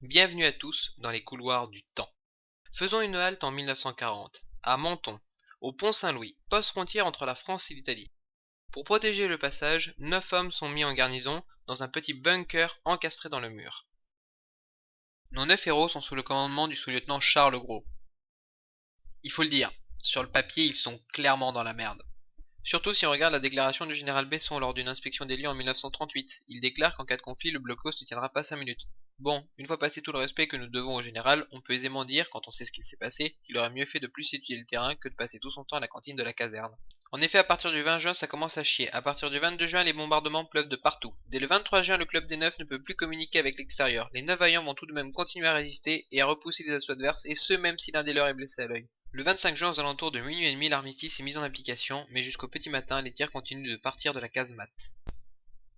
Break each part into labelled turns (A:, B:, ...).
A: Bienvenue à tous dans les couloirs du temps. Faisons une halte en 1940, à Menton, au pont Saint-Louis, poste frontière entre la France et l'Italie. Pour protéger le passage, 9 hommes sont mis en garnison dans un petit bunker encastré dans le mur. Nos 9 héros sont sous le commandement du sous-lieutenant Charles Gros. Il faut le dire, sur le papier ils sont clairement dans la merde. Surtout si on regarde la déclaration du général Besson lors d'une inspection des lieux en 1938. Il déclare qu'en cas de conflit, le blocos ne tiendra pas 5 minutes. Bon, une fois passé tout le respect que nous devons au général, on peut aisément dire, quand on sait ce qu'il s'est passé, qu'il aurait mieux fait de plus étudier le terrain que de passer tout son temps à la cantine de la caserne. En effet, à partir du 20 juin, ça commence à chier. À partir du 22 juin, les bombardements pleuvent de partout. Dès le 23 juin, le club des 9 ne peut plus communiquer avec l'extérieur. Les 9 vaillants vont tout de même continuer à résister et à repousser les assauts adverses, et ce même si l'un des leurs est blessé à l'œil. Le 25 juin aux alentours de minuit et demi, l'armistice est mis en application, mais jusqu'au petit matin, les tirs continuent de partir de la casemate.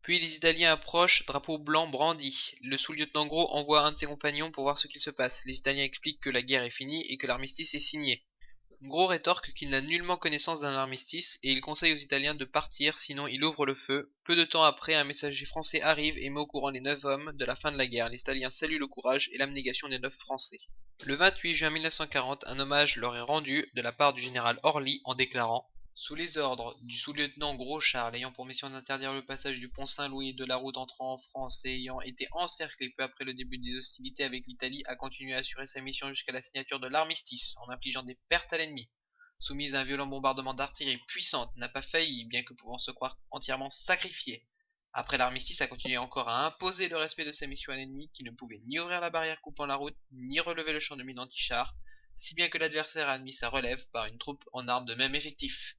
A: Puis les Italiens approchent, drapeau blanc brandi. Le sous-lieutenant Gros envoie un de ses compagnons pour voir ce qu'il se passe. Les Italiens expliquent que la guerre est finie et que l'armistice est signé. Gros rétorque qu'il n'a nullement connaissance d'un armistice et il conseille aux Italiens de partir, sinon il ouvre le feu. Peu de temps après, un messager français arrive et met au courant les 9 hommes de la fin de la guerre. Les Italiens saluent le courage et l'abnégation des 9 Français. Le 28 juin 1940, un hommage leur est rendu de la part du général Orly en déclarant: sous les ordres du sous-lieutenant Gros Charles, ayant pour mission d'interdire le passage du pont Saint-Louis et de la route entrant en France et ayant été encerclé peu après le début des hostilités avec l'Italie, a continué à assurer sa mission jusqu'à la signature de l'armistice, en infligeant des pertes à l'ennemi. Soumise à un violent bombardement d'artillerie puissante, n'a pas failli, bien que pouvant se croire entièrement sacrifiée. Après l'armistice, a continué encore à imposer le respect de sa mission à l'ennemi, qui ne pouvait ni ouvrir la barrière coupant la route, ni relever le champ de mine anti-char, si bien que l'adversaire a admis sa relève par une troupe en armes de même effectif.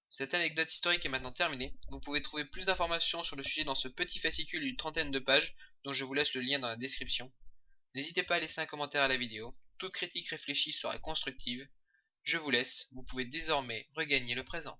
A: Cette anecdote historique est maintenant terminée. Vous pouvez trouver plus d'informations sur le sujet dans ce petit fascicule d'une trentaine de pages, dont je vous laisse le lien dans la description. N'hésitez pas à laisser un commentaire à la vidéo. Toute critique réfléchie sera constructive. Je vous laisse, vous pouvez désormais regagner le présent.